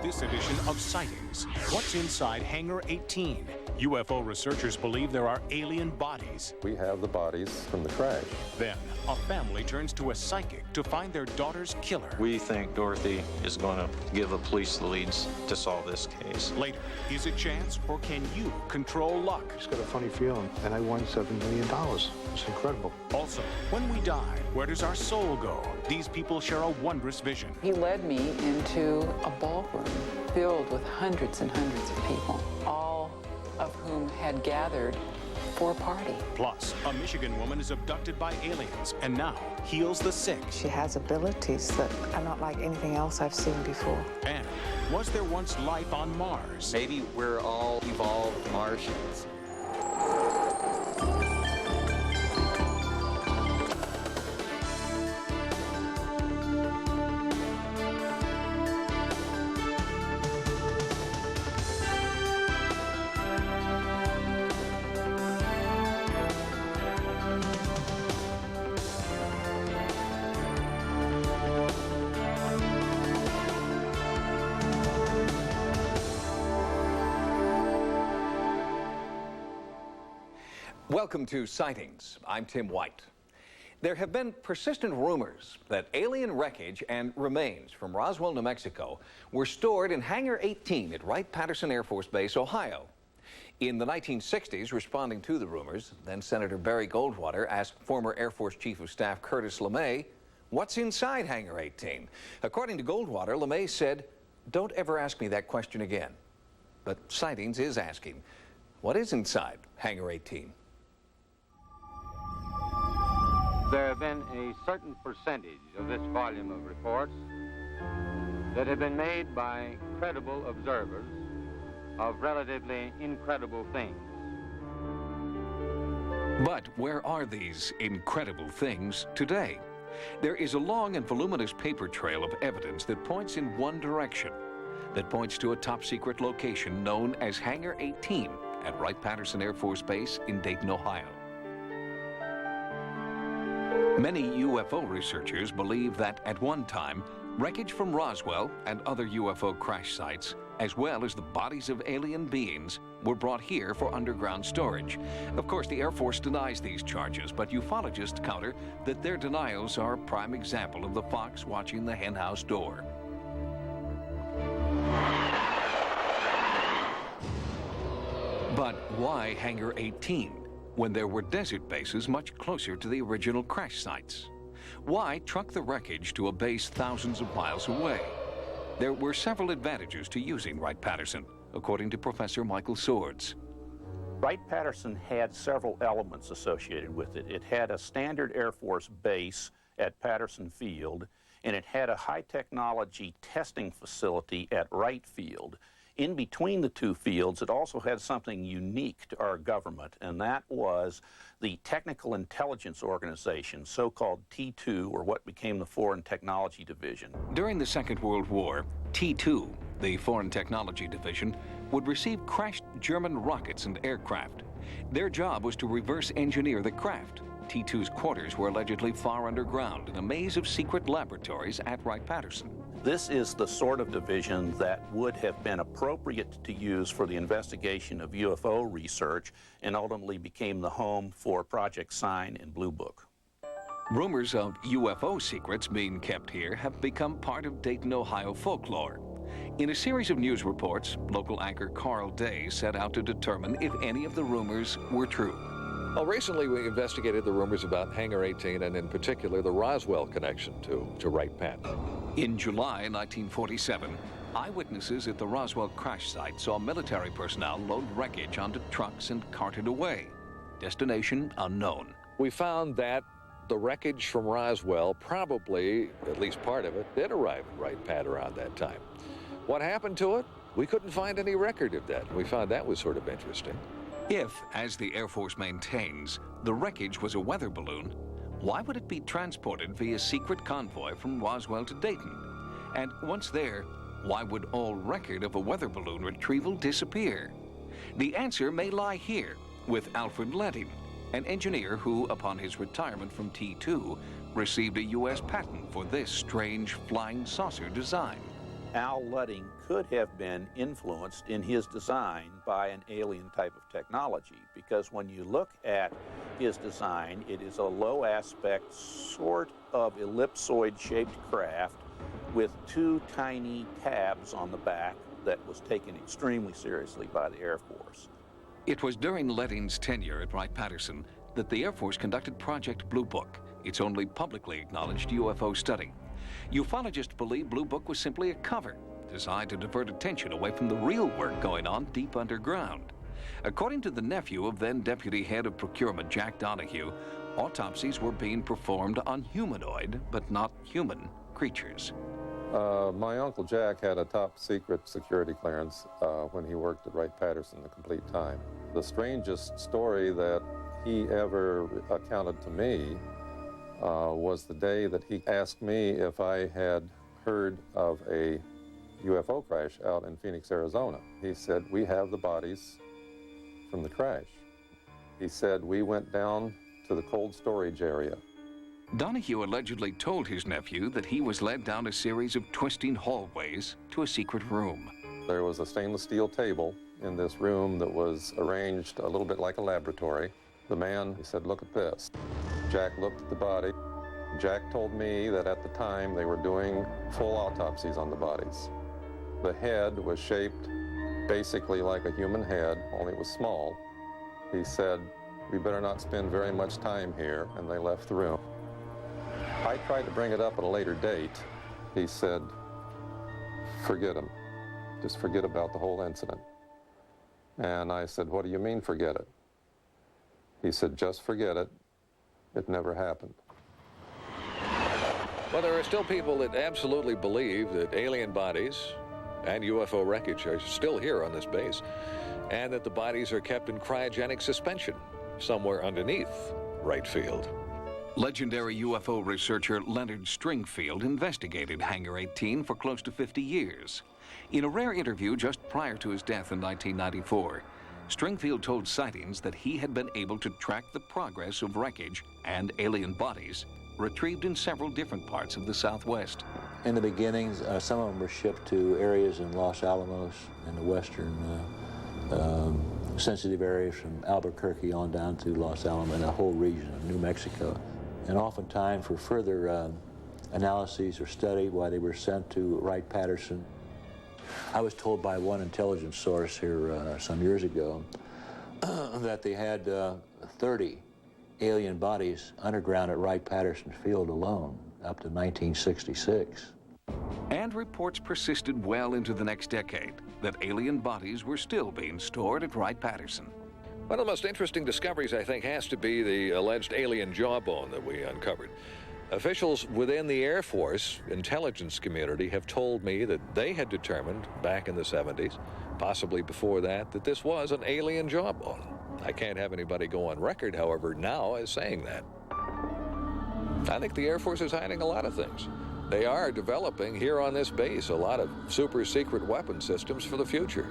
this edition of Sightings. What's inside Hangar 18? UFO researchers believe there are alien bodies. We have the bodies from the crash. Then, a family turns to a psychic to find their daughter's killer. We think Dorothy is going to give the police the leads to solve this case. Later, is it chance or can you control luck? Just got a funny feeling, and I won $7 million. It's incredible. Also, when we die, where does our soul go? These people share a wondrous vision. He led me into a ballroom filled with hundreds and hundreds of people, all of whom had gathered for a party. Plus, a Michigan woman is abducted by aliens and now heals the sick. She has abilities that are not like anything else I've seen before. And was there once life on Mars? Maybe we're all evolved Martians. Welcome to Sightings. I'm Tim White. There have been persistent rumors that alien wreckage and remains from Roswell, New Mexico were stored in Hangar 18 at Wright-Patterson Air Force Base, Ohio. In the 1960s, responding to the rumors, then Senator Barry Goldwater asked former Air Force Chief of Staff Curtis LeMay, "What's inside Hangar 18?" According to Goldwater, LeMay said, "Don't ever ask me that question again." But Sightings is asking, what is inside Hangar 18? There have been a certain percentage of this volume of reports that have been made by credible observers of relatively incredible things. But where are these incredible things today? There is a long and voluminous paper trail of evidence that points in one direction, that points to a top-secret location known as Hangar 18 at Wright-Patterson Air Force Base in Dayton, Ohio. Many UFO researchers believe that at one time, wreckage from Roswell and other UFO crash sites, as well as the bodies of alien beings, were brought here for underground storage. Of course, the Air Force denies these charges, but ufologists counter that their denials are a prime example of the fox watching the henhouse door. But why Hangar 18? When there were desert bases much closer to the original crash sites? Why truck the wreckage to a base thousands of miles away? There were several advantages to using Wright-Patterson, according to Professor Michael Swords. Wright-Patterson had several elements associated with it. It had a standard Air Force base at Patterson Field, and it had a high-technology testing facility at Wright Field. In between the two fields, it also had something unique to our government, and that was the Technical Intelligence Organization, so-called T2, or what became the Foreign Technology Division. During the Second World War, T2, the Foreign Technology Division, would receive crashed German rockets and aircraft. Their job was to reverse engineer the craft. T2's quarters were allegedly far underground in a maze of secret laboratories at Wright-Patterson. This is the sort of division that would have been appropriate to use for the investigation of UFO research and ultimately became the home for Project Sign and Blue Book. Rumors of UFO secrets being kept here have become part of Dayton, Ohio folklore. In a series of news reports, local anchor Carl Day set out to determine if any of the rumors were true. Well, recently we investigated the rumors about Hangar 18 and in particular the Roswell connection to Wright-Patterson. In July 1947, eyewitnesses at the Roswell crash site saw military personnel load wreckage onto trucks and cart it away. Destination unknown. We found that the wreckage from Roswell, probably, at least part of it, did arrive at Wright-Patterson around that time. What happened to it? We couldn't find any record of that. We found that was sort of interesting. If, as the Air Force maintains, the wreckage was a weather balloon, why would it be transported via secret convoy from Roswell to Dayton? And once there, why would all record of a weather balloon retrieval disappear? The answer may lie here with Alfred Letting, an engineer who, upon his retirement from T2, received a U.S. patent for this strange flying saucer design. Al Ludding could have been influenced in his design by an alien type of technology, because when you look at his design, it is a low aspect, sort of ellipsoid-shaped craft with two tiny tabs on the back that was taken extremely seriously by the Air Force. It was during Ludding's tenure at Wright-Patterson that the Air Force conducted Project Blue Book, its only publicly acknowledged UFO study. Ufologists believe Blue Book was simply a cover designed to divert attention away from the real work going on deep underground. According to the nephew of then Deputy Head of Procurement Jack Donahue, autopsies were being performed on humanoid, but not human, creatures. My Uncle Jack had a top secret security clearance when he worked at Wright-Patterson the complete time. The strangest story that he ever accounted to me was the day that he asked me if I had heard of a UFO crash out in Phoenix, Arizona. He said, "We have the bodies from the crash." He said, "We went down to the cold storage area." Donahue allegedly told his nephew that he was led down a series of twisting hallways to a secret room. There was a stainless steel table in this room that was arranged a little bit like a laboratory. The man, he said, "Look at this." Jack looked at the body. Jack told me that at the time they were doing full autopsies on the bodies. The head was shaped basically like a human head, only it was small. He said, "We better not spend very much time here," and they left the room. I tried to bring it up at a later date. He said, "Forget him. Just forget about the whole incident." And I said, "What do you mean, forget it?" He said, "Just forget it. It never happened." Well, there are still people that absolutely believe that alien bodies and UFO wreckage are still here on this base, and that the bodies are kept in cryogenic suspension somewhere underneath Wright Field. Legendary UFO researcher Leonard Stringfield investigated Hangar 18 for close to 50 years. In a rare interview just prior to his death in 1994, Stringfield told Sightings that he had been able to track the progress of wreckage and alien bodies retrieved in several different parts of the Southwest. In the beginning, some of them were shipped to areas in Los Alamos and the western sensitive areas from Albuquerque on down to Los Alamos and the whole region of New Mexico. And oftentimes for further analyses or study, why they were sent to Wright-Patterson. I was told by one intelligence source here some years ago that they had 30 alien bodies underground at Wright-Patterson Field alone up to 1966. And reports persisted well into the next decade that alien bodies were still being stored at Wright-Patterson. One of the most interesting discoveries, I think, has to be the alleged alien jawbone that we uncovered. Officials within the Air Force intelligence community have told me that they had determined back in the 70s, possibly before that, that this was an alien jawbone. I can't have anybody go on record, however, now as saying that. I think the Air Force is hiding a lot of things. They are developing here on this base a lot of super secret weapon systems for the future.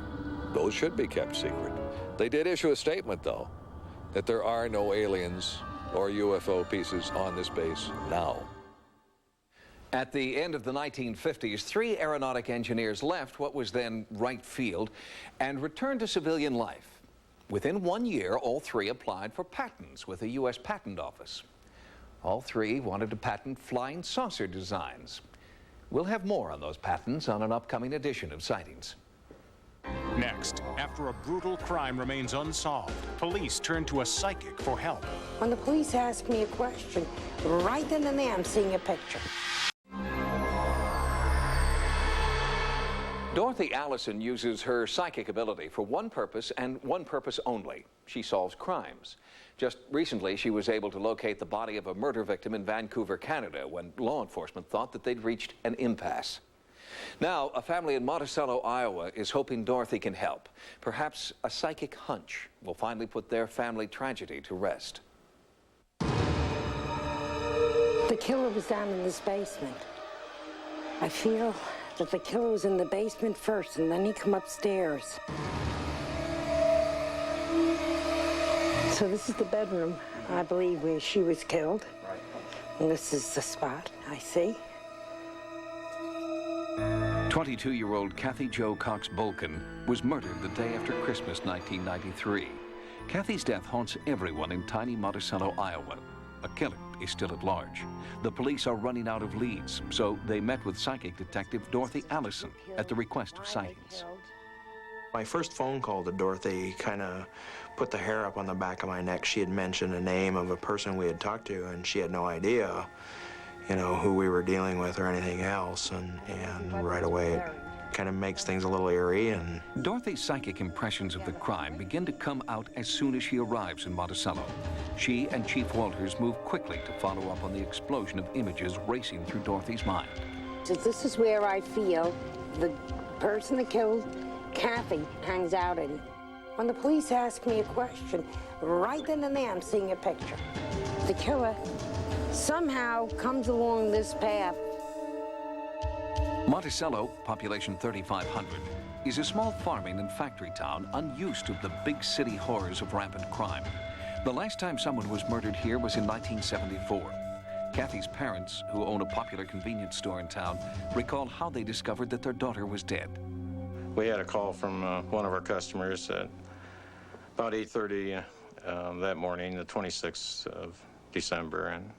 Those should be kept secret. They did issue a statement, though, that there are no aliens or UFO pieces on this base now. At the end of the 1950s, 3 aeronautic engineers left what was then Wright Field and returned to civilian life. Within 1 year, all 3 applied for patents with the U.S. Patent Office. All 3 wanted to patent flying saucer designs. We'll have more on those patents on an upcoming edition of Sightings. Next, after a brutal crime remains unsolved, police turn to a psychic for help. When the police ask me a question, right then and there I'm seeing a picture. Dorothy Allison uses her psychic ability for one purpose and one purpose only. She solves crimes. Just recently, she was able to locate the body of a murder victim in Vancouver, Canada, when law enforcement thought that they'd reached an impasse. Now, a family in Monticello, Iowa, is hoping Dorothy can help. Perhaps a psychic hunch will finally put their family tragedy to rest. The killer was down in this basement. I feel that the killer was in the basement first, and then he come upstairs. So this is the bedroom, I believe, where she was killed. And this is the spot, I see. 22-year-old Kathy Jo Cox Bolkin was murdered the day after Christmas 1993. Kathy's death haunts everyone in tiny Monticello, Iowa. A killer is still at large. The police are running out of leads, so they met with psychic detective Dorothy Allison at the request of Sightings. My first phone call to Dorothy kind of put the hair up on the back of my neck. She had mentioned a name of a person we had talked to, and she had no idea, you know, who we were dealing with or anything else. And right away, it kind of makes things a little eerie. And Dorothy's psychic impressions of the crime begin to come out as soon as she arrives in Monticello. She and Chief Walters move quickly to follow up on the explosion of images racing through Dorothy's mind. So this is where I feel the person that killed Kathy hangs out in. When the police ask me a question, right then and there I'm seeing a picture. The killer somehow comes along this path. Monticello, population 3,500, is a small farming and factory town unused to the big city horrors of rampant crime. The last time someone was murdered here was in 1974. Kathy's parents, who own a popular convenience store in town, recall how they discovered that their daughter was dead. We had a call from one of our customers at about 8:30 that morning, the 26th of December, and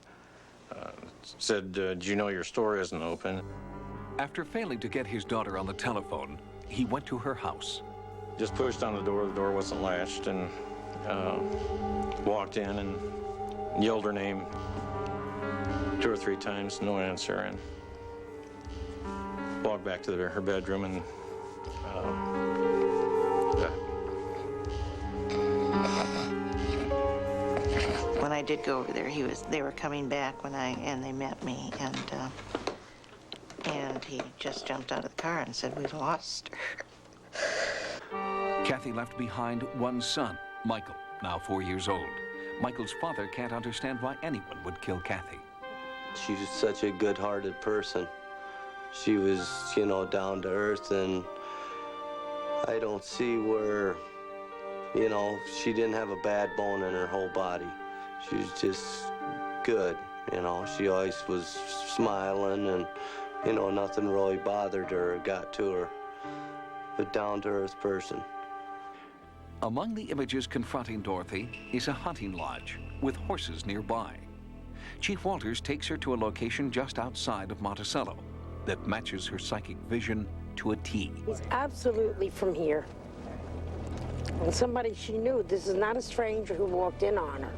said, do you know your store isn't open? After failing to get his daughter on the telephone, he went to her house. Just pushed on the door wasn't latched, and walked in and yelled her name 2 or 3 times, no answer, and walked back to her bedroom and when I did go over there, they were coming back and they met me, and he just jumped out of the car and said, we've lost her. Kathy left behind one son, Michael, now 4 years old. Michael's father can't understand why anyone would kill Kathy. She was such a good-hearted person. She was, you know, down to earth, and I don't see where, you know, she didn't have a bad bone in her whole body. She was just good, you know. She always was smiling, and, you know, nothing really bothered her or got to her. A down-to-earth person. Among the images confronting Dorothy is a hunting lodge with horses nearby. Chief Walters takes her to a location just outside of Monticello that matches her psychic vision to a T. He's absolutely from here. And somebody she knew. This is not a stranger who walked in on her.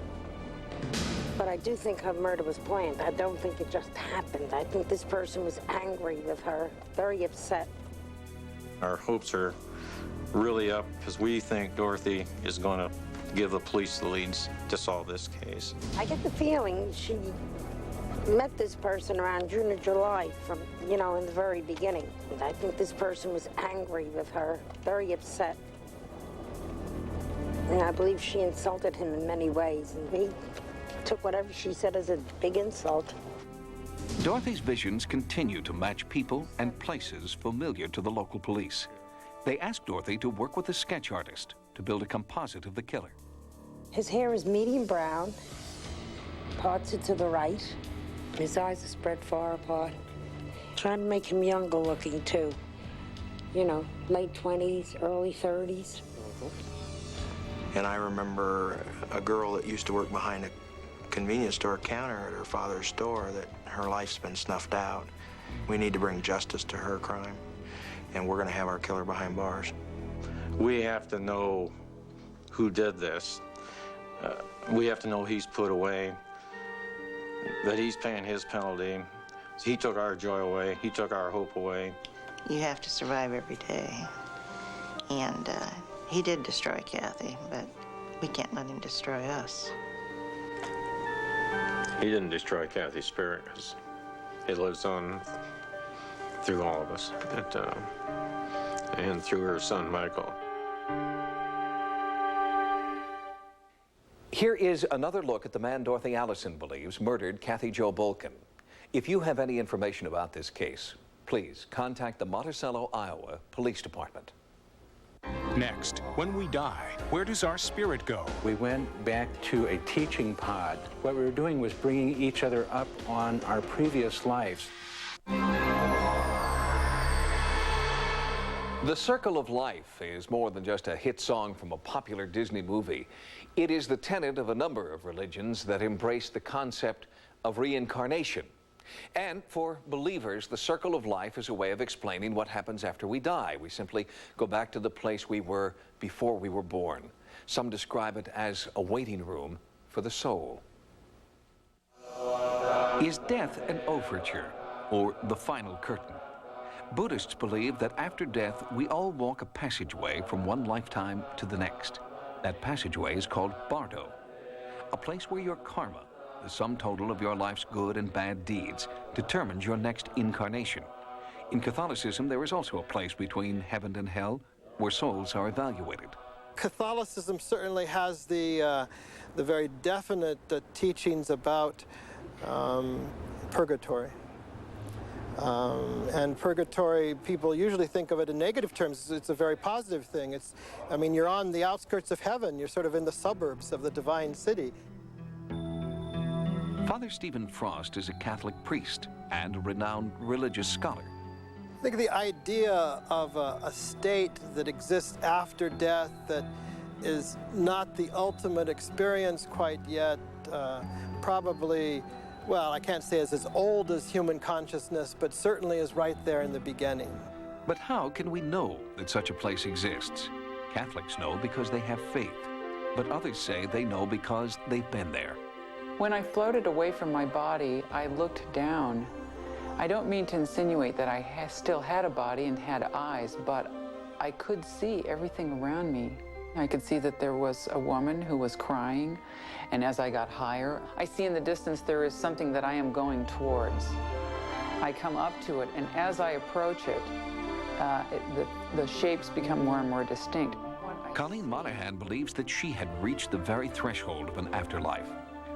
But I do think her murder was planned. I don't think it just happened. I think this person was angry with her, very upset. Our hopes are really up because we think Dorothy is going to give the police the leads to solve this case. I get the feeling she met this person around June or July from, you know, in the very beginning. And I think this person was angry with her, very upset. And I believe she insulted him in many ways, and he took whatever she said as a big insult. Dorothy's visions continue to match people and places familiar to the local police. They ask Dorothy to work with a sketch artist to build a composite of the killer. His hair is medium brown, parts are to the right. His eyes are spread far apart. Trying to make him younger looking, too. You know, late 20s, early 30s. And I remember a girl that used to work behind a convenience store counter at her father's store that her life's been snuffed out. We need to bring justice to her crime, and we're going to have our killer behind bars. We have to know who did this. We have to know he's put away, that he's paying his penalty. He took our joy away. He took our hope away. You have to survive every day. And he did destroy Kathy, but we can't let him destroy us. He didn't destroy Kathy's spirit because it lives on through all of us, and through her son, Michael. Here is another look at the man Dorothy Allison believes murdered Kathy Jo Bolkin. If you have any information about this case, please contact the Monticello, Iowa Police Department. Next, when we die, where does our spirit go? We went back to a teaching pod. What we were doing was bringing each other up on our previous lives. The Circle of Life is more than just a hit song from a popular Disney movie. It is the tenet of a number of religions that embrace the concept of reincarnation. And for believers, the circle of life is a way of explaining what happens after we die. We simply go back to the place we were before we were born. Some describe it as a waiting room for the soul. Is death an overture, or the final curtain? Buddhists believe that after death, we all walk a passageway from one lifetime to the next. That passageway is called Bardo, a place where your karma, the sum total of your life's good and bad deeds, determines your next incarnation. In Catholicism, there is also a place between heaven and hell where souls are evaluated. Catholicism certainly has the very definite teachings about purgatory. And purgatory, people usually think of it in negative terms. It's a very positive thing. I mean, you're on the outskirts of heaven. You're sort of in the suburbs of the divine city. Father Stephen Frost is a Catholic priest and a renowned religious scholar. I think the idea of a state that exists after death that is not the ultimate experience quite yet, probably, well, I can't say it's as old as human consciousness, but certainly is right there in the beginning. But how can we know that such a place exists? Catholics know because they have faith, but others say they know because they've been there. When I floated away from my body, I looked down. I don't mean to insinuate that I still had a body and had eyes, but I could see everything around me. I could see that there was a woman who was crying, and as I got higher, I see in the distance there is something that I am going towards. I come up to it, and as I approach it, the shapes become more and more distinct. Colleen Monahan believes that she had reached the very threshold of an afterlife.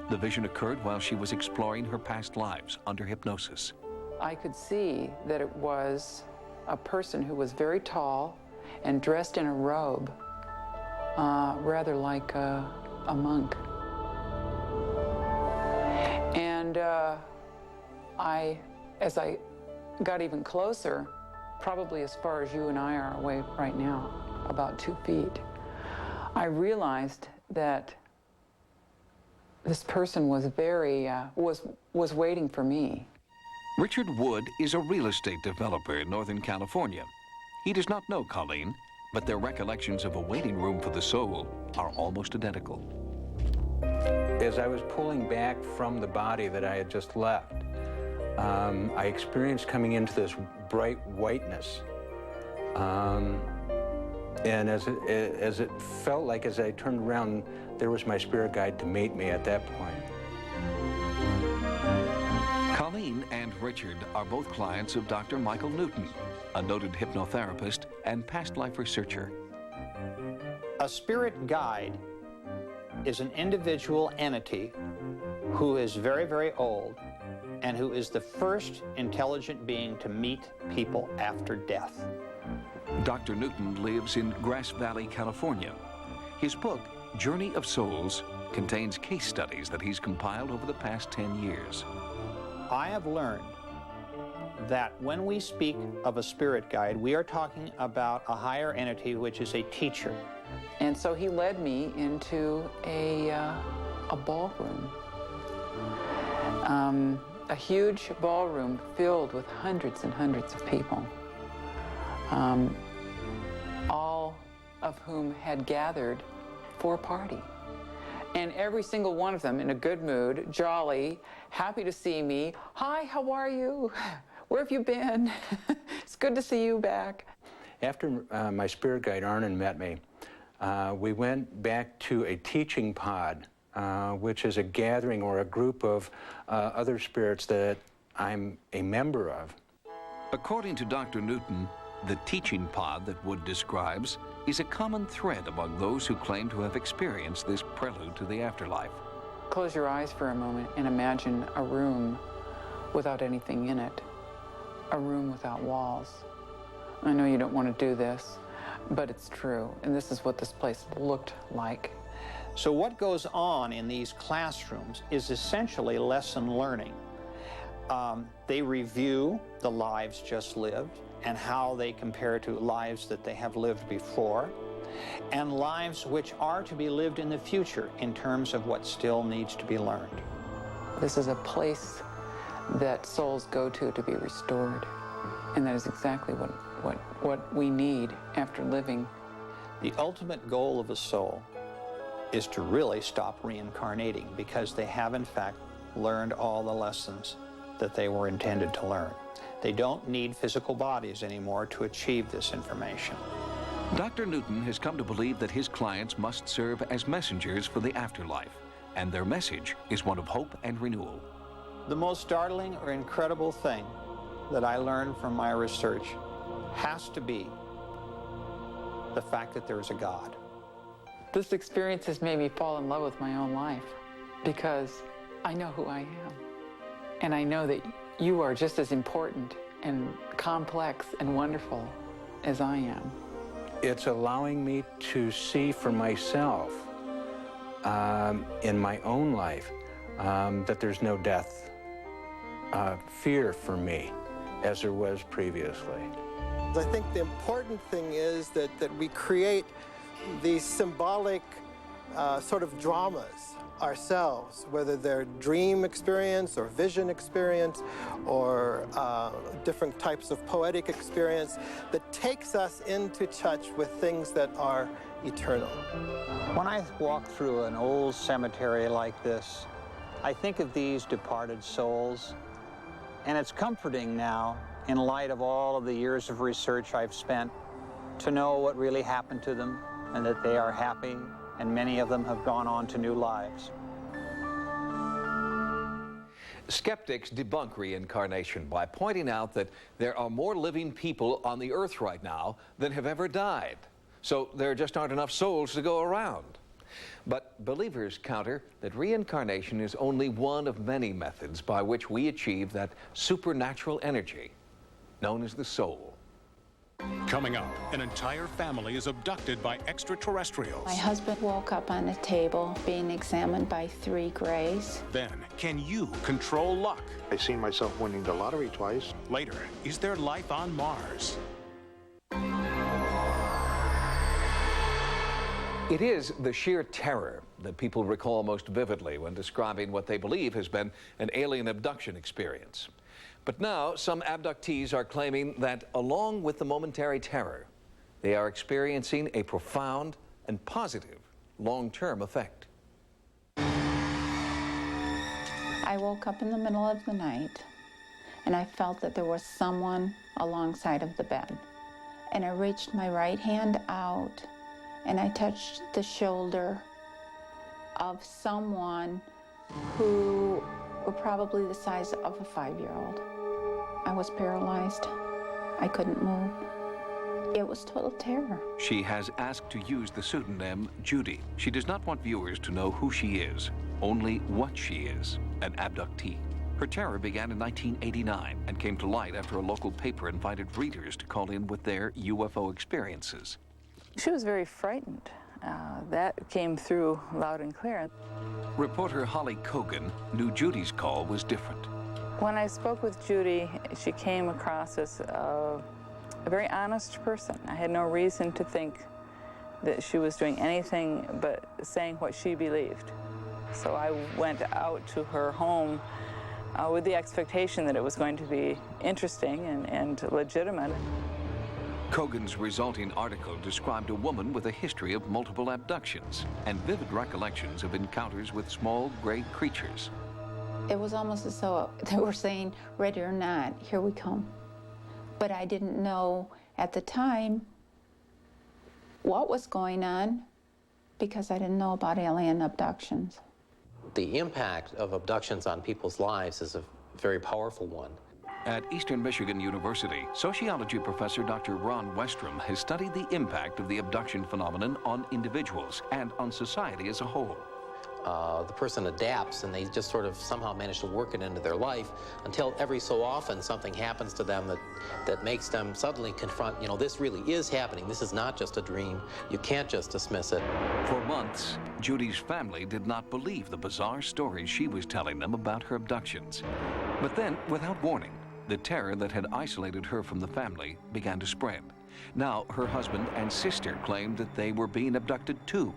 The vision occurred while she was exploring her past lives under hypnosis. I could see that it was a person who was very tall and dressed in a robe, rather like a monk. And as I got even closer, probably as far as you and I are away right now, about 2 feet, I realized that this person was was waiting for me. Richard Wood is a real estate developer in Northern California. He does not know Colleen, but their recollections of a waiting room for the soul are almost identical. As I was pulling back from the body that I had just left, I experienced coming into this bright whiteness. And as it felt like, as I turned around, there was my spirit guide to meet me at that point. Colleen and Richard are both clients of Dr. Michael Newton, a noted hypnotherapist and past life researcher. A spirit guide is an individual entity who is very, very old and who is the first intelligent being to meet people after death. Dr. Newton lives in Grass Valley, California. His book, Journey of Souls, contains case studies that he's compiled over the past 10 years. I have learned that when we speak of a spirit guide, we are talking about a higher entity, which is a teacher. And so he led me into a ballroom. A huge ballroom filled with hundreds and hundreds of people, all of whom had gathered for a party. And every single one of them in a good mood, jolly, happy to see me. Hi, how are you? Where have you been? It's good to see you back. After my spirit guide, Arnon, met me, we went back to a teaching pod, which is a gathering or a group of other spirits that I'm a member of. According to Dr. Newton, the teaching pod that Wood describes is a common thread among those who claim to have experienced this prelude to the afterlife. Close your eyes for a moment and imagine a room without anything in it, a room without walls. I know you don't want to do this, but it's true, and this is what this place looked like. So what goes on in these classrooms is essentially lesson learning. They review the lives just lived. and how they compare to lives that they have lived before, and lives which are to be lived in the future in terms of what still needs to be learned. This is a place that souls go to be restored, and that is exactly what we need after living. The ultimate goal of a soul is to really stop reincarnating, because they have in fact learned all the lessons that they were intended to learn. They don't need physical bodies anymore to achieve this information. Dr. Newton has come to believe that his clients must serve as messengers for the afterlife, and their message is one of hope and renewal. The most startling or incredible thing that I learned from my research has to be the fact that there's a God. This experience has made me fall in love with my own life, because I know who I am. And I know that you are just as important and complex and wonderful as I am. It's allowing me to see for myself in my own life that there's no death fear for me as there was previously. I think the important thing is that we create these symbolic sort of dramas ourselves, whether they're dream experience or vision experience or different types of poetic experience that takes us into touch with things that are eternal. When I walk through an old cemetery like this, I think of these departed souls, and it's comforting now, in light of all of the years of research I've spent, to know what really happened to them and that they are happy, and many of them have gone on to new lives. Skeptics debunk reincarnation by pointing out that there are more living people on the earth right now than have ever died. So there just aren't enough souls to go around. But believers counter that reincarnation is only one of many methods by which we achieve that supernatural energy known as the soul. Coming up, an entire family is abducted by extraterrestrials. My husband woke up on a table being examined by 3 grays. Then, can you control luck? I've seen myself winning the lottery twice. Later, is there life on Mars? It is the sheer terror that people recall most vividly when describing what they believe has been an alien abduction experience. But now, some abductees are claiming that, along with the momentary terror, they are experiencing a profound and positive long-term effect. I woke up in the middle of the night, and I felt that there was someone alongside of the bed. And I reached my right hand out, and I touched the shoulder of someone who were probably the size of a 5-year-old. I was paralyzed. I couldn't move. It was total terror. She has asked to use the pseudonym Judy. She does not want viewers to know who she is, only what she is, an abductee. Her terror began in 1989 and came to light after a local paper invited readers to call in with their UFO experiences. She was very frightened. That came through loud and clear. Reporter Holly Cogan knew Judy's call was different. When I spoke with Judy, she came across as a very honest person. I had no reason to think that she was doing anything but saying what she believed. So I went out to her home with the expectation that it was going to be interesting and legitimate. Cogan's resulting article described a woman with a history of multiple abductions and vivid recollections of encounters with small gray creatures. It was almost as though they were saying, ready or not, here we come. But I didn't know at the time what was going on because I didn't know about alien abductions. The impact of abductions on people's lives is a very powerful one. At Eastern Michigan University, sociology professor Dr. Ron Westrom has studied the impact of the abduction phenomenon on individuals and on society as a whole. The person adapts and they just sort of somehow manage to work it into their life until every so often something happens to them that makes them suddenly confront, this really is happening. This is not just a dream. You can't just dismiss it. For months, Judy's family did not believe the bizarre stories she was telling them about her abductions. But then, without warning, The terror that had isolated her from the family began to spread. Now her husband and sister claimed that they were being abducted too.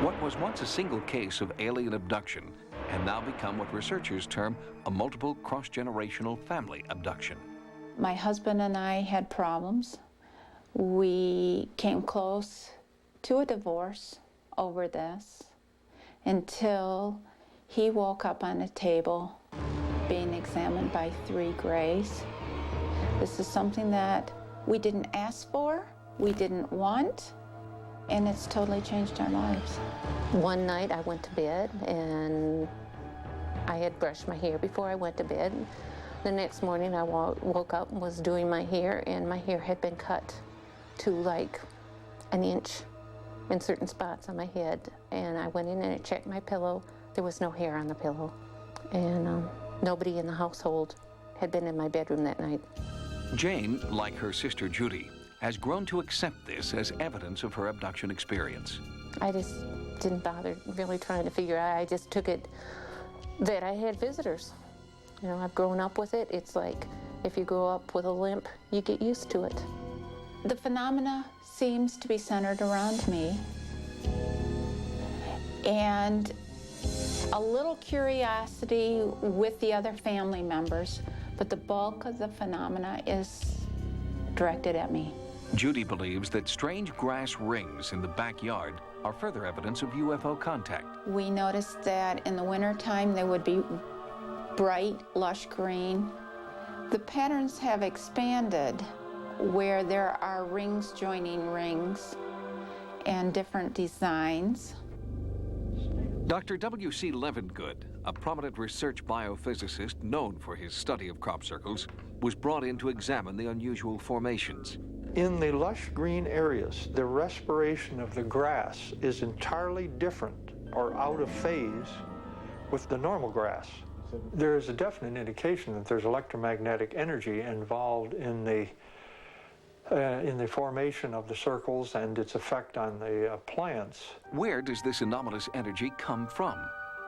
What was once a single case of alien abduction had now become what researchers term a multiple cross-generational family abduction. My husband and I had problems. We came close to a divorce over this until he woke up on a table being examined by 3 Greys. This is something that we didn't ask for, we didn't want, and it's totally changed our lives. One night I went to bed and I had brushed my hair before I went to bed. The next morning I woke up and was doing my hair, and my hair had been cut to like an inch in certain spots on my head. And I went in and I checked my pillow. There was no hair on the pillow. And nobody in the household had been in my bedroom that night. Jane, like her sister Judy, has grown to accept this as evidence of her abduction experience. I just didn't bother really trying to figure out. I just took it that I had visitors. You know, I've grown up with it. It's like if you grow up with a limp, you get used to it. The phenomena seems to be centered around me, and a little curiosity with the other family members, but the bulk of the phenomena is directed at me. Judy believes that strange grass rings in the backyard are further evidence of UFO contact. We noticed that in the wintertime they would be bright, lush green. The patterns have expanded where there are rings joining rings and different designs. Dr. W.C. Levengood, a prominent research biophysicist known for his study of crop circles, was brought in to examine the unusual formations. In the lush green areas, the respiration of the grass is entirely different or out of phase with the normal grass. There is a definite indication that there's electromagnetic energy involved in the formation of the circles and its effect on the plants. Where does this anomalous energy come from?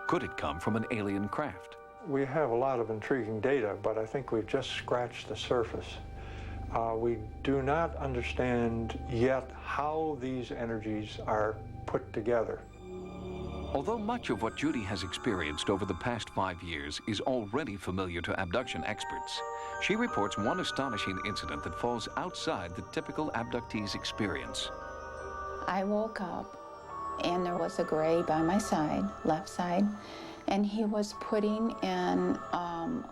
Could it come from an alien craft? We have a lot of intriguing data, but I think we've just scratched the surface. We do not understand yet how these energies are put together. Although much of what Judy has experienced over the past 5 years is already familiar to abduction experts, she reports one astonishing incident that falls outside the typical abductee's experience. I woke up and there was a Grey by my side, left side, and he was putting in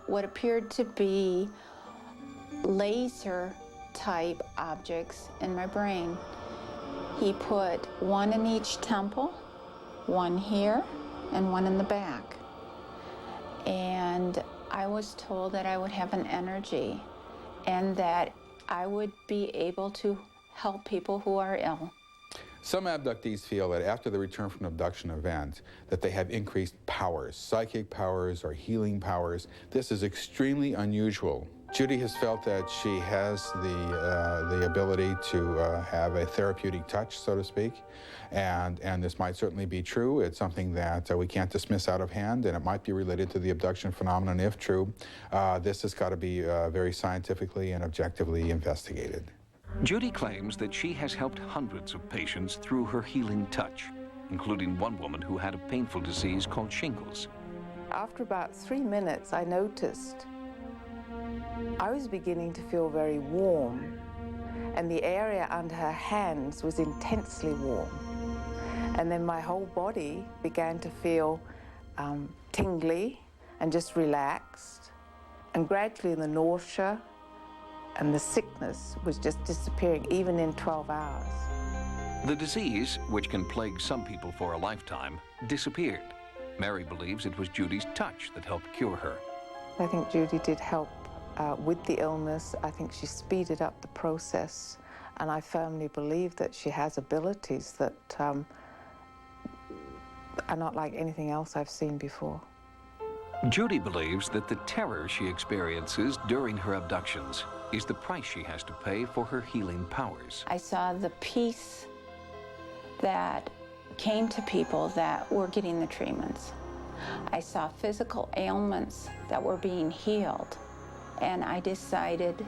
what appeared to be laser type objects in my brain. He put one in each temple, one here, and one in the back. And I was told that I would have an energy and that I would be able to help people who are ill. Some abductees feel that after the return from an abduction event that they have increased powers, psychic powers or healing powers. This is extremely unusual. Judy has felt that she has the ability to have a therapeutic touch, so to speak, and this might certainly be true. It's something that we can't dismiss out of hand, and it might be related to the abduction phenomenon if true. This has got to be very scientifically and objectively investigated. Judy claims that she has helped hundreds of patients through her healing touch, including one woman who had a painful disease called shingles. After about 3 minutes, I noticed I was beginning to feel very warm, and the area under her hands was intensely warm. And then my whole body began to feel tingly and just relaxed. And gradually the nausea and the sickness was just disappearing, even in 12 hours. The disease, which can plague some people for a lifetime, disappeared. Mary believes it was Judy's touch that helped cure her. I think Judy did help with the illness. I think she speeded up the process, and I firmly believe that she has abilities that are not like anything else I've seen before. Judy believes that the terror she experiences during her abductions is the price she has to pay for her healing powers. I saw the peace that came to people that were getting the treatments. I saw physical ailments that were being healed. And I decided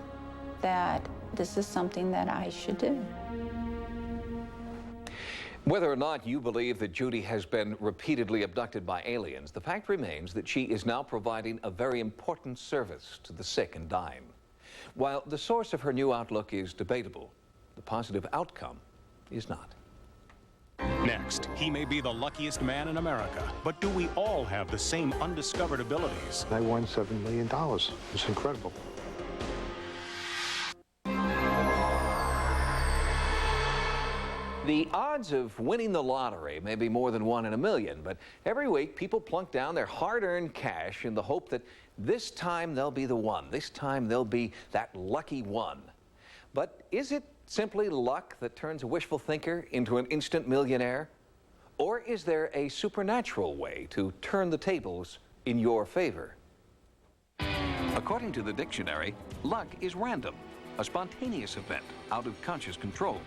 that this is something that I should do. Whether or not you believe that Judy has been repeatedly abducted by aliens, the fact remains that she is now providing a very important service to the sick and dying. While the source of her new outlook is debatable, the positive outcome is not. Next, he may be the luckiest man in America, but do we all have the same undiscovered abilities? I won $7 million. It's incredible. The odds of winning the lottery may be more than 1 in a million, but every week people plunk down their hard-earned cash in the hope that this time they'll be the one. This time they'll be that lucky one. But is it simply luck that turns a wishful thinker into an instant millionaire? Or is there a supernatural way to turn the tables in your favor? According to the dictionary, luck is random, a spontaneous event out of conscious control.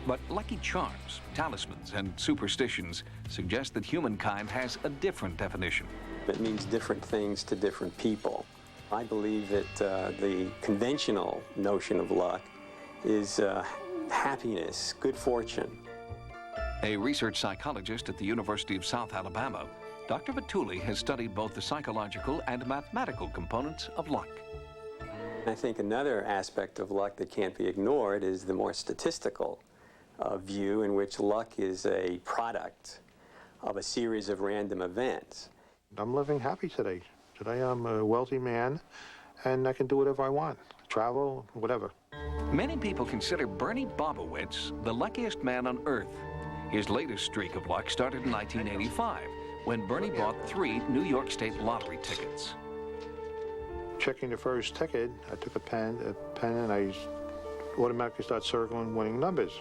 But lucky charms, talismans, and superstitions suggest that humankind has a different definition. It means different things to different people. I believe that the conventional notion of luck is happiness, good fortune. A research psychologist at the University of South Alabama, Dr. Batuli has studied both the psychological and mathematical components of luck. I think another aspect of luck that can't be ignored is the more statistical view in which luck is a product of a series of random events. I'm living happy today. Today I'm a wealthy man and I can do whatever I want. Travel, whatever. Many people consider Bernie Bobowitz the luckiest man on earth. His latest streak of luck started in 1985 when Bernie bought 3 New York State lottery tickets. Checking the first ticket, I took a pen and I automatically start circling winning numbers.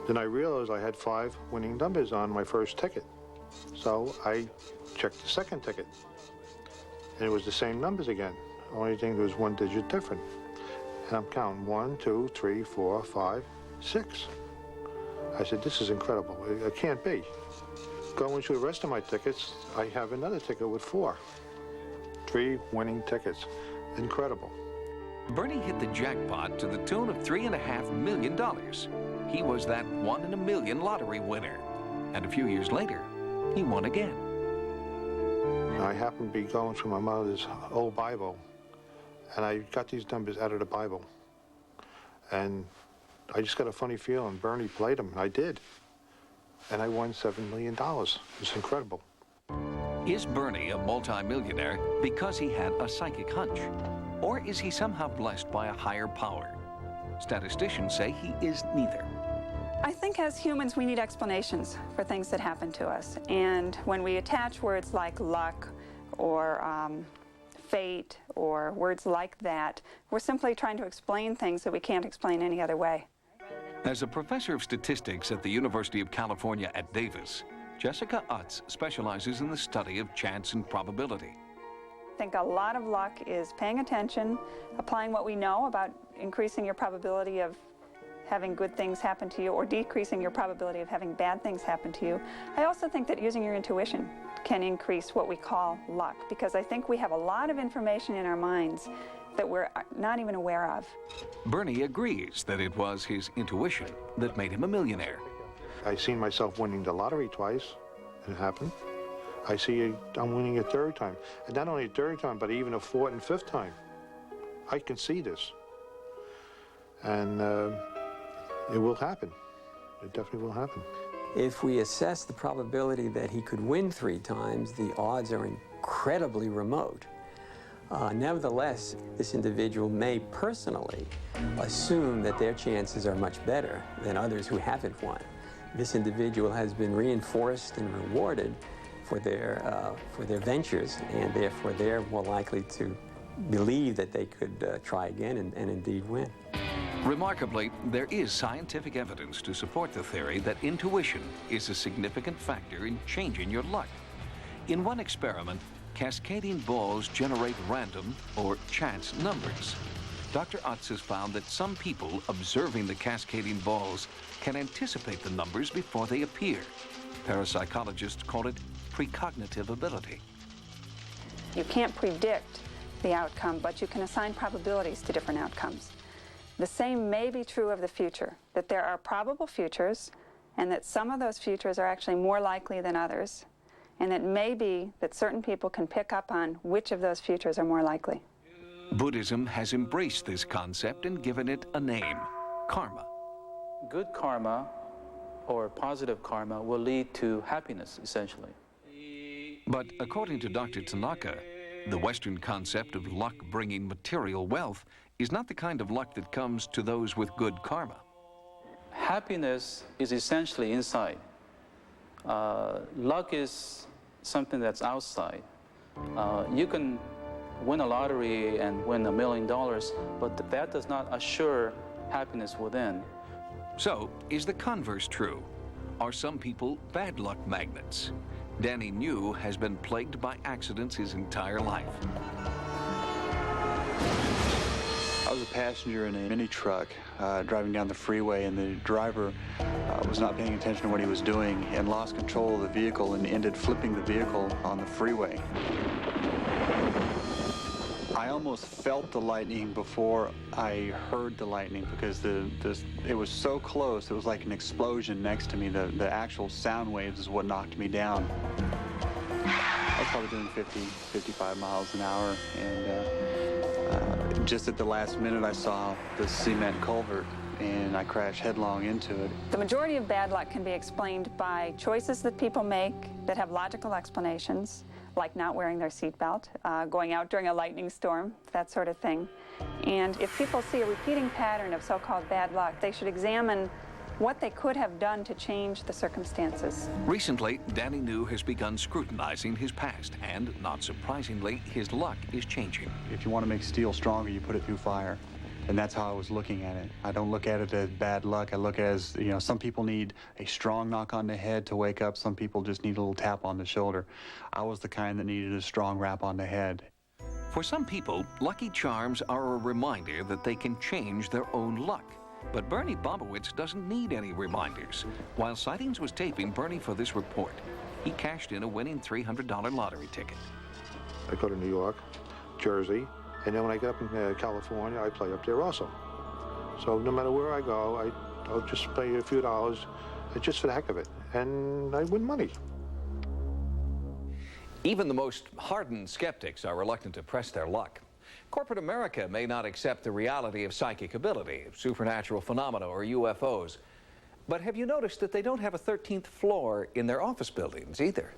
Then I realized I had 5 winning numbers on my first ticket. So I checked the second ticket. And it was the same numbers again. Only thing, there was 1 digit different. And I'm counting 1, 2, 3, 4, 5, 6. I said, this is incredible. It can't be. Going through the rest of my tickets, I have another ticket with 4. 3 winning tickets. Incredible. Bernie hit the jackpot to the tune of $3.5 million. He was that 1 in a million lottery winner. And a few years later, he won again. I happened to be going through my mother's old Bible, and I got these numbers out of the Bible. And I just got a funny feeling Bernie played them, and I did. And I won $7 million. It's incredible. Is Bernie a multimillionaire because he had a psychic hunch? Or is he somehow blessed by a higher power? Statisticians say he is neither. I think as humans we need explanations for things that happen to us. And when we attach words like luck or fate or words like that, we're simply trying to explain things that we can't explain any other way. As a professor of statistics at the University of California at Davis, Jessica Utz specializes in the study of chance and probability. I think a lot of luck is paying attention, applying what we know about increasing your probability of having good things happen to you or decreasing your probability of having bad things happen to you. I also think that using your intuition can increase what we call luck, because I think we have a lot of information in our minds that we're not even aware of. Bernie agrees that it was his intuition that made him a millionaire. I seen myself winning the lottery twice. It happened. I see I'm winning a 3rd time. And not only a 3rd time, but even a 4th and 5th time. I can see this. And it will happen. It definitely will happen. If we assess the probability that he could win 3 times, the odds are incredibly remote. Nevertheless, this individual may personally assume that their chances are much better than others who haven't won. This individual has been reinforced and rewarded for their ventures, and therefore they're more likely to believe that they could try again and indeed win. Remarkably, there is scientific evidence to support the theory that intuition is a significant factor in changing your luck. In one experiment, cascading balls generate random or chance numbers. Dr. Utz has found that some people observing the cascading balls can anticipate the numbers before they appear. Parapsychologists call it precognitive ability. You can't predict the outcome, but you can assign probabilities to different outcomes. The same may be true of the future, that there are probable futures, and that some of those futures are actually more likely than others, and it may be that certain people can pick up on which of those futures are more likely. Buddhism has embraced this concept and given it a name, karma. Good karma or positive karma will lead to happiness, essentially. But according to Dr. Tanaka, the Western concept of luck bringing material wealth is not the kind of luck that comes to those with good karma. Happiness is essentially inside. Luck is something that's outside. You can win a lottery and win $1 million, but that does not assure happiness within. So, is the converse true? Are some people bad luck magnets? Danny New has been plagued by accidents his entire life. I was a passenger in a mini truck driving down the freeway, and the driver was not paying attention to what he was doing and lost control of the vehicle and ended flipping the vehicle on the freeway. I almost felt the lightning before I heard the lightning because it was so close. It was like an explosion next to me. The actual sound waves is what knocked me down. I was probably doing 50, 55 miles an hour, and just at the last minute I saw the cement culvert and I crashed headlong into it. The majority of bad luck can be explained by choices that people make that have logical explanations, like not wearing their seatbelt, going out during a lightning storm, that sort of thing. And if people see a repeating pattern of so-called bad luck, they should examine what they could have done to change the circumstances. Recently, Danny New has begun scrutinizing his past, and not surprisingly, his luck is changing. If you want to make steel stronger, you put it through fire. And that's how I was looking at it. I don't look at it as bad luck. I look at it as, you know, some people need a strong knock on the head to wake up. Some people just need a little tap on the shoulder. I was the kind that needed a strong rap on the head. For some people, lucky charms are a reminder that they can change their own luck. But Bernie Bobowitz doesn't need any reminders. While Sightings was taping Bernie for this report, he cashed in a winning $300 lottery ticket. I go to New York, Jersey, and then when I get up in California, I play up there also. So no matter where I go, I'll just pay a few dollars just for the heck of it, and I win money. Even the most hardened skeptics are reluctant to press their luck. Corporate America may not accept the reality of psychic ability, supernatural phenomena, or UFOs. But have you noticed that they don't have a 13th floor in their office buildings either?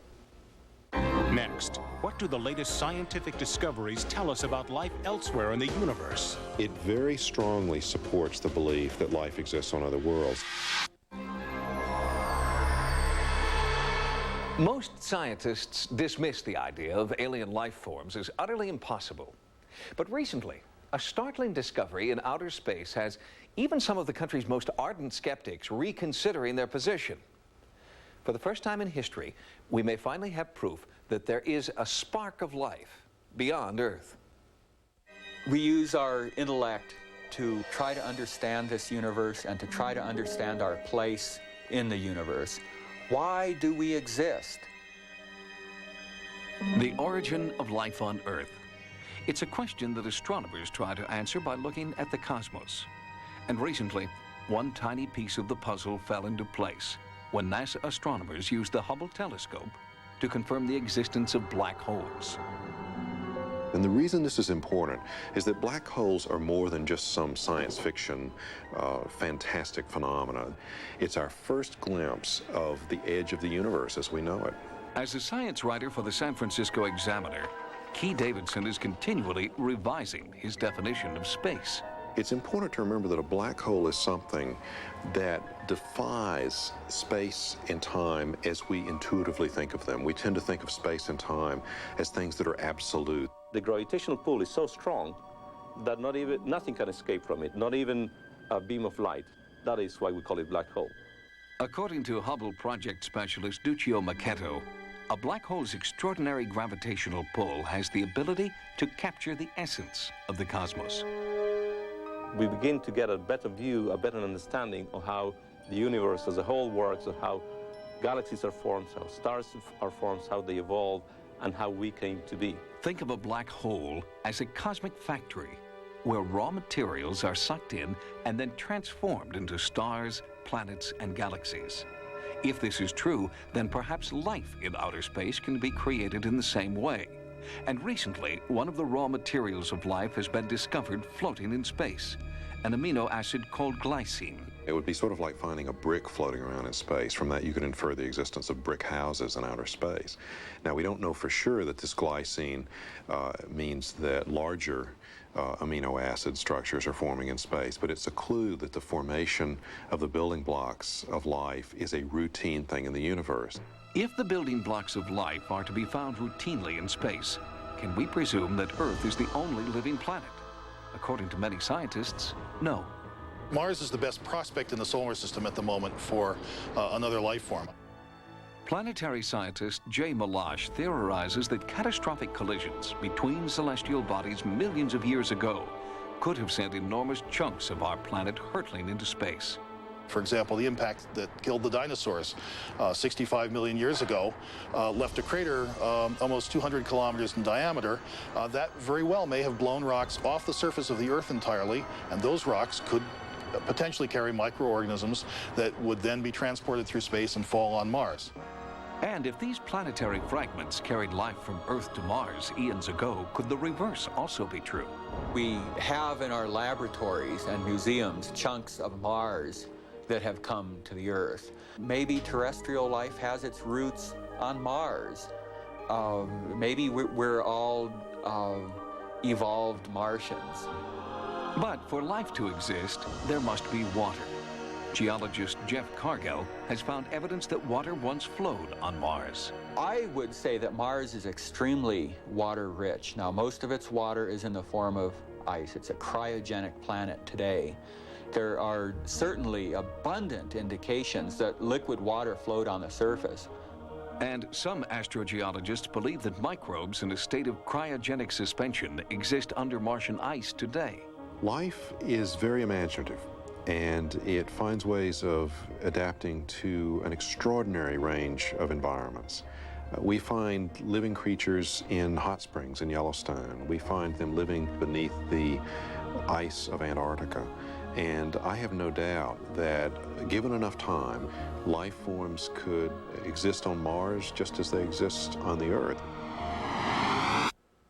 Next, what do the latest scientific discoveries tell us about life elsewhere in the universe? It very strongly supports the belief that life exists on other worlds. Most scientists dismiss the idea of alien life forms as utterly impossible. But recently, a startling discovery in outer space has even some of the country's most ardent skeptics reconsidering their position. For the first time in history, we may finally have proof that there is a spark of life beyond Earth. We use our intellect to try to understand this universe and to try to understand our place in the universe. Why do we exist? The origin of life on Earth. It's a question that astronomers try to answer by looking at the cosmos. And recently, one tiny piece of the puzzle fell into place when NASA astronomers used the Hubble telescope to confirm the existence of black holes. And the reason this is important is that black holes are more than just some science fiction, fantastic phenomena. It's our first glimpse of the edge of the universe as we know it. As a science writer for the San Francisco Examiner, Key Davidson is continually revising his definition of space. It's important to remember that a black hole is something that defies space and time as we intuitively think of them. We tend to think of space and time as things that are absolute. The gravitational pull is so strong that nothing can escape from it, not even a beam of light. That is why we call it black hole. According to Hubble project specialist Duccio Macchetto, a black hole's extraordinary gravitational pull has the ability to capture the essence of the cosmos. We begin to get a better view, a better understanding of how the universe as a whole works, of how galaxies are formed, how stars are formed, how they evolve, and how we came to be. Think of a black hole as a cosmic factory where raw materials are sucked in and then transformed into stars, planets, and galaxies. If this is true, then perhaps life in outer space can be created in the same way. And recently, one of the raw materials of life has been discovered floating in space, an amino acid called glycine. It would be sort of like finding a brick floating around in space. From that, you could infer the existence of brick houses in outer space. Now, we don't know for sure that this glycine means that larger amino acid structures are forming in space, but it's a clue that the formation of the building blocks of life is a routine thing in the universe. If the building blocks of life are to be found routinely in space, can we presume that Earth is the only living planet? According to many scientists, no. Mars is the best prospect in the solar system at the moment for another life form. Planetary scientist Jay Malash theorizes that catastrophic collisions between celestial bodies millions of years ago could have sent enormous chunks of our planet hurtling into space. For example, the impact that killed the dinosaurs 65 million years ago left a crater almost 200 kilometers in diameter. That very well may have blown rocks off the surface of the Earth entirely, and those rocks could potentially carry microorganisms that would then be transported through space and fall on Mars. And if these planetary fragments carried life from Earth to Mars eons ago, could the reverse also be true? We have in our laboratories and museums chunks of Mars that have come to the Earth. Maybe terrestrial life has its roots on Mars. Maybe we're all evolved Martians. But for life to exist, there must be water. Geologist Jeff Cargill has found evidence that water once flowed on Mars. I would say that Mars is extremely water-rich. Now, most of its water is in the form of ice. It's a cryogenic planet today. There are certainly abundant indications that liquid water flowed on the surface. And some astrogeologists believe that microbes in a state of cryogenic suspension exist under Martian ice today. Life is very imaginative, and it finds ways of adapting to an extraordinary range of environments. We find living creatures in hot springs in Yellowstone. We find them living beneath the ice of Antarctica. And I have no doubt that, given enough time, life forms could exist on Mars just as they exist on the Earth.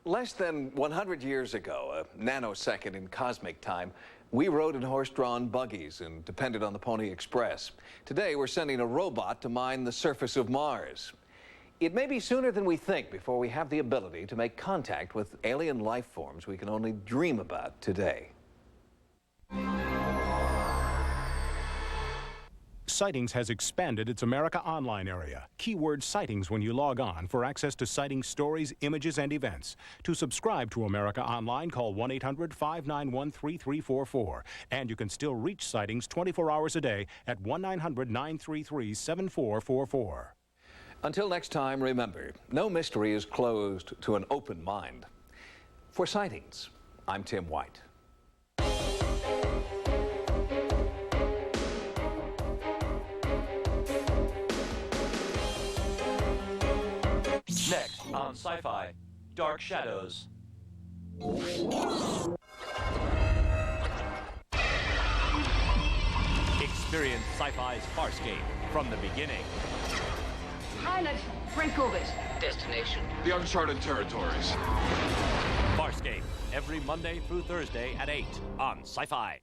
Less than 100 years ago, a nanosecond in cosmic time, we rode in horse-drawn buggies and depended on the Pony Express. Today, we're sending a robot to mine the surface of Mars. It may be sooner than we think before we have the ability to make contact with alien life forms we can only dream about today. Sightings has expanded its America Online area. Keyword Sightings when you log on for access to Sightings stories, images, and events. To subscribe to America Online, call 1-800-591-3344. And you can still reach Sightings 24 hours a day at 1-900-933-7444. Until next time, remember, no mystery is closed to an open mind. For Sightings, I'm Tim White. Next on Sci-Fi, Dark Shadows. Experience Sci-Fi's Farscape from the beginning. Pilot, break orbit. Destination: The uncharted territories. Farscape, every Monday through Thursday at 8 on Sci-Fi.